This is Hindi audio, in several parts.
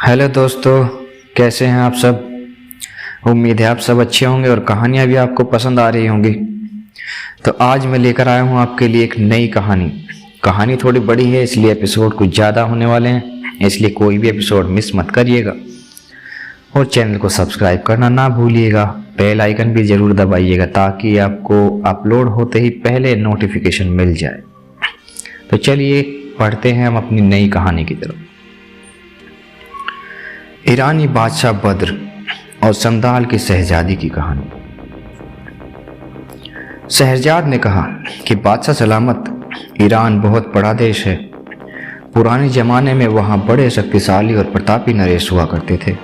हेलो दोस्तों, कैसे हैं आप सब। उम्मीद है आप सब अच्छे होंगे और कहानियाँ भी आपको पसंद आ रही होंगी। तो आज मैं लेकर आया हूँ आपके लिए एक नई कहानी थोड़ी बड़ी है, इसलिए एपिसोड कुछ ज़्यादा होने वाले हैं, इसलिए कोई भी एपिसोड मिस मत करिएगा और चैनल को सब्सक्राइब करना ना भूलिएगा। बेल आइकन भी ज़रूर दबाइएगा ताकि आपको अपलोड होते ही पहले नोटिफिकेशन मिल जाए। तो चलिए पढ़ते हैं हम अपनी नई कहानी की तरफ। ईरानी बादशाह बद्र और संदाल की शहजादी की कहानी। शहरजाद ने कहा कि बादशाह सलामत, ईरान बहुत बड़ा देश है। पुराने जमाने में वहाँ बड़े शक्तिशाली और प्रतापी नरेश हुआ करते थे।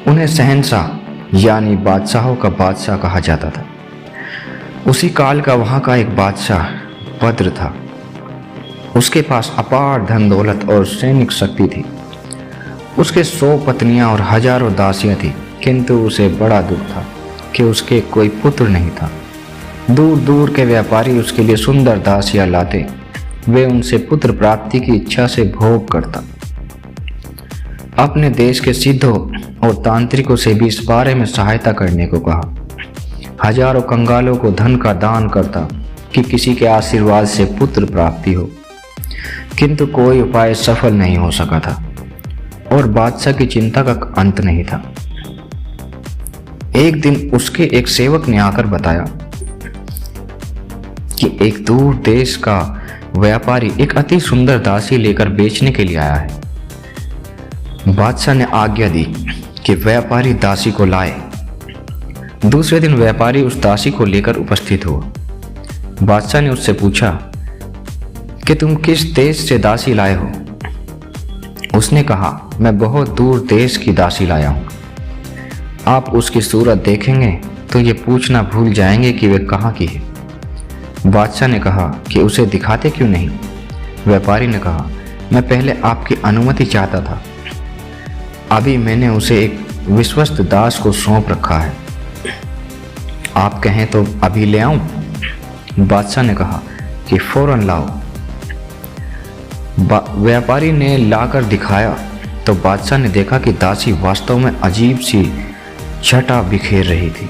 उन्हें शहंशाह यानी बादशाहों का बादशाह कहा जाता था। उसी काल का वहाँ का एक बादशाह बद्र था। उसके पास अपार धन दौलत और सैनिक शक्ति थी। उसके 100 पत्नियां और हजारों दासियां थीं, किंतु उसे बड़ा दुख था कि उसके कोई पुत्र नहीं था। दूर दूर के व्यापारी उसके लिए सुंदर दासियां लाते, वे उनसे पुत्र प्राप्ति की इच्छा से भोग करता। अपने देश के सिद्धों और तांत्रिकों से भी इस बारे में सहायता करने को कहा। हजारों कंगालों को धन का दान करता कि किसी के आशीर्वाद से पुत्र प्राप्ति हो, किंतु कोई उपाय सफल नहीं हो सका था और बादशाह की चिंता का अंत नहीं था। एक दिन उसके एक सेवक ने आकर बताया कि एक दूर देश का व्यापारी एक अति सुंदर दासी लेकर बेचने के लिए आया है। बादशाह ने आज्ञा दी कि व्यापारी दासी को लाए। दूसरे दिन व्यापारी उस दासी को लेकर उपस्थित हुआ। बादशाह ने उससे पूछा कि तुम किस देश से दासी लाए हो। उसने कहा, मैं बहुत दूर देश की दासी लाया हूँ। आप उसकी सूरत देखेंगे तो ये पूछना भूल जाएंगे कि वे कहाँ की है। बादशाह ने कहा कि उसे दिखाते क्यों नहीं। व्यापारी ने कहा, मैं पहले आपकी अनुमति चाहता था। अभी मैंने उसे एक विश्वस्त दास को सौंप रखा है। आप कहें तो अभी ले आऊं? बादशाह ने कहा कि फौरन लाओ। व्यापारी ने लाकर दिखाया तो बादशाह ने देखा कि दासी वास्तव में अजीब सी छटा बिखेर रही थी।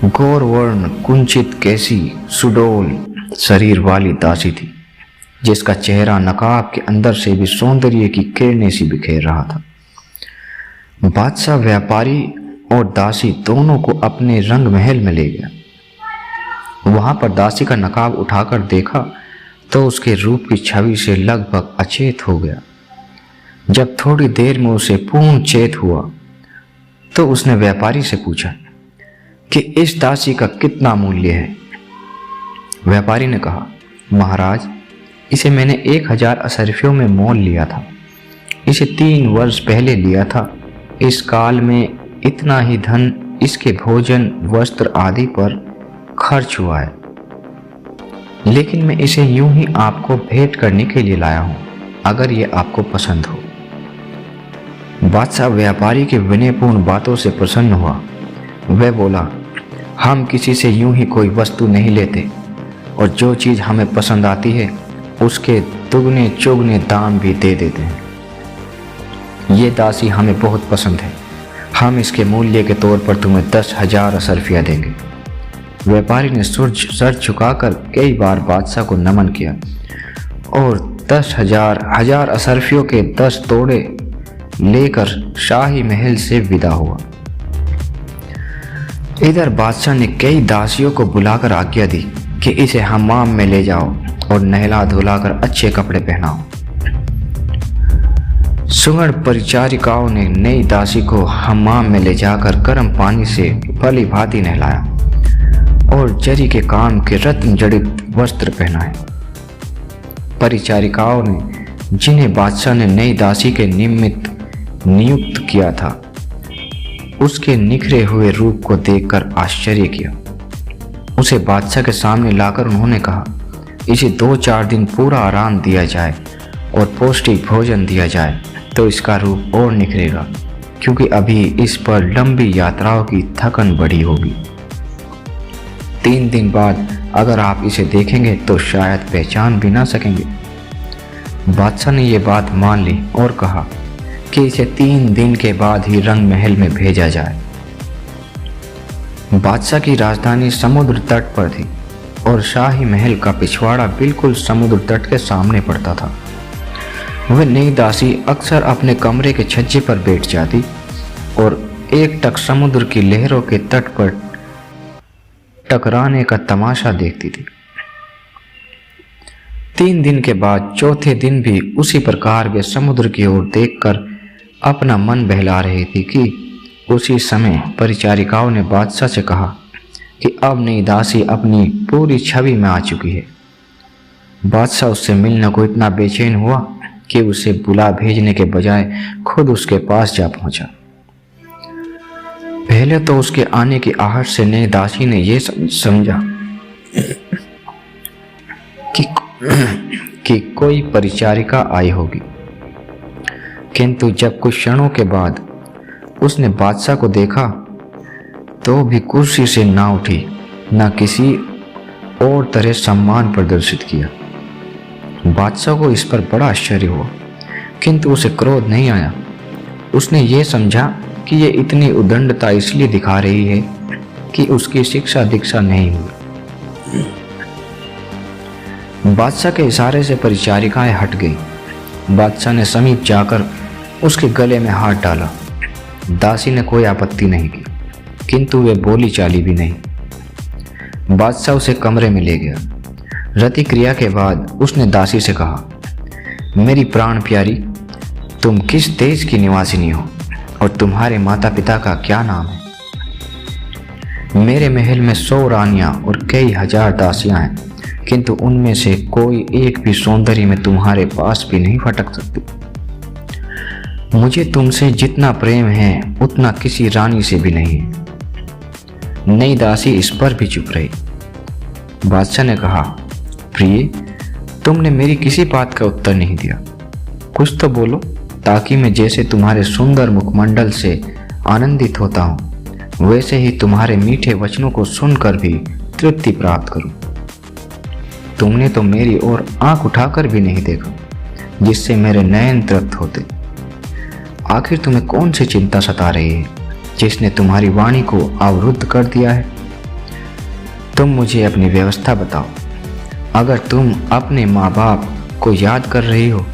गौर वर्ण कुंचित कैसी सुडोल शरीर वाली दासी थी, जिसका चेहरा नकाब के अंदर से भी सौंदर्य की किरणें सी बिखेर रहा था। बादशाह व्यापारी और दासी दोनों को अपने रंग महल में ले गया। वहां पर दासी का नकाब उठाकर देखा तो उसके रूप की छवि से लगभग अचेत हो गया। जब थोड़ी देर में उसे पूर्ण चेत हुआ तो उसने व्यापारी से पूछा कि इस दासी का कितना मूल्य है। व्यापारी ने कहा, महाराज, इसे मैंने 1000 असरफियों में मोल लिया था। इसे 3 वर्ष पहले लिया था। इस काल में इतना ही धन इसके भोजन वस्त्र आदि पर खर्च हुआ है, लेकिन मैं इसे यूं ही आपको भेंट करने के लिए लाया हूं, अगर ये आपको पसंद हो। बादशाह व्यापारी के विनयपूर्ण बातों से प्रसन्न हुआ। वह बोला, हम किसी से यूं ही कोई वस्तु नहीं लेते और जो चीज़ हमें पसंद आती है उसके दुगने चौगने दाम भी दे देते हैं। ये दासी हमें बहुत पसंद है। हम इसके मूल्य के तौर पर तुम्हें 10,000 असरफिया देंगे। व्यापारी ने सर झुकाकर कई बार बादशाह को नमन किया और 10,000 असरफियों के 10 तोड़े लेकर शाही महल से विदा हुआ। इधर बादशाह ने कई दासियों को बुलाकर आज्ञा दी कि इसे हमाम में ले जाओ और नहला धुलाकर अच्छे कपड़े पहनाओ। सुगढ़ परिचारिकाओं ने नई दासी को हमाम में ले जाकर गर्म पानी से भली भांति नहलाया और जरी के काम के रत्न जड़ित वस्त्र पहनाए। परिचारिकाओं ने, जिन्हें बादशाह ने नई दासी के निमित्त नियुक्त किया था, उसके निखरे हुए रूप को देखकर आश्चर्य किया। उसे बादशाह के सामने लाकर उन्होंने कहा, इसे 2-4 दिन पूरा आराम दिया जाए और पौष्टिक भोजन दिया जाए तो इसका रूप और निखरेगा, क्योंकि अभी इस पर लंबी यात्राओं की थकन बढ़ी होगी। 3 दिन बाद अगर आप इसे देखेंगे तो शायद पहचान भी ना सकेंगे। बादशाह ने ये बात मान ली और कहा कि इसे 3 दिन के बाद ही रंग महल में भेजा जाए। बादशाह की राजधानी समुद्र तट पर थी और शाही महल का पिछवाड़ा बिल्कुल समुद्र तट के सामने पड़ता था। वह नई दासी अक्सर अपने कमरे के छज्जे पर बैठ जाती और एकटक समुद्र की लहरों के तट पर टकराने का तमाशा देखती थी। 3 दिन के बाद चौथे दिन भी उसी प्रकार वे समुद्र की ओर देखकर अपना मन बहला रही थी कि उसी समय परिचारिकाओं ने बादशाह से कहा कि अब नई दासी अपनी पूरी छवि में आ चुकी है। बादशाह उससे मिलने को इतना बेचैन हुआ कि उसे बुला भेजने के बजाय खुद उसके पास जा पहुंचा। पहले तो उसके आने की आहट से नई दासी ने यह समझा कि कोई परिचारिका आई होगी, किंतु जब कुछ क्षणों के बाद उसने बादशाह को देखा तो भी कुर्सी से ना उठी, न किसी और तरह सम्मान प्रदर्शित किया। बादशाह को इस पर बड़ा आश्चर्य हुआ, किंतु उसे क्रोध नहीं आया। उसने ये समझा कि ये इतनी उदंडता इसलिए दिखा रही है कि उसकी शिक्षा दीक्षा नहीं हुई। बादशाह के इशारे से परिचारिकाएं हट गई। बादशाह ने समीप जाकर उसके गले में हाथ डाला। दासी ने कोई आपत्ति नहीं की, किंतु वे बोली चाली भी नहीं। बादशाह उसे कमरे में ले गया। रति क्रिया के बाद उसने दासी से कहा, मेरी प्राण प्यारी, तुम किस देश की निवासिनी हो और तुम्हारे माता पिता का क्या नाम है? मेरे महल में 100 रानियां और कई हजार दासियां हैं, किंतु उनमें से कोई एक भी सौंदर्य में तुम्हारे पास भी नहीं फटक सकती। मुझे तुमसे जितना प्रेम है उतना किसी रानी से भी नहीं है। नई दासी इस पर भी चुप रही। बादशाह ने कहा, प्रिय, तुमने मेरी किसी बात का उत्तर नहीं दिया। कुछ तो बोलो, ताकि मैं जैसे तुम्हारे सुंदर मुखमंडल से आनंदित होता हूँ वैसे ही तुम्हारे मीठे वचनों को सुनकर भी तृप्ति प्राप्त करूं। तुमने तो मेरी ओर आंख उठाकर भी नहीं देखा, जिससे मेरे नयन तृप्त होते। आखिर तुम्हें कौन सी चिंता सता रही है जिसने तुम्हारी वाणी को अवरुद्ध कर दिया है? तुम मुझे अपनी व्यवस्था बताओ। अगर तुम अपने माँ बाप को याद कर रही हो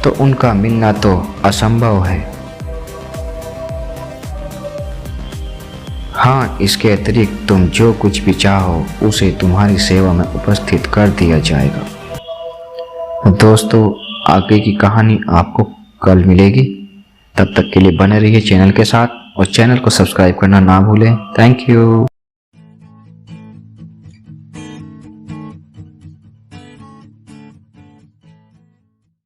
तो उनका मिलना तो असंभव है। हाँ, इसके अतिरिक्त तुम जो कुछ भी चाहो उसे तुम्हारी सेवा में उपस्थित कर दिया जाएगा। दोस्तों, आगे की कहानी आपको कल मिलेगी। तब तक के लिए बने रहिए चैनल के साथ और चैनल को सब्सक्राइब करना ना भूलें। Thank you.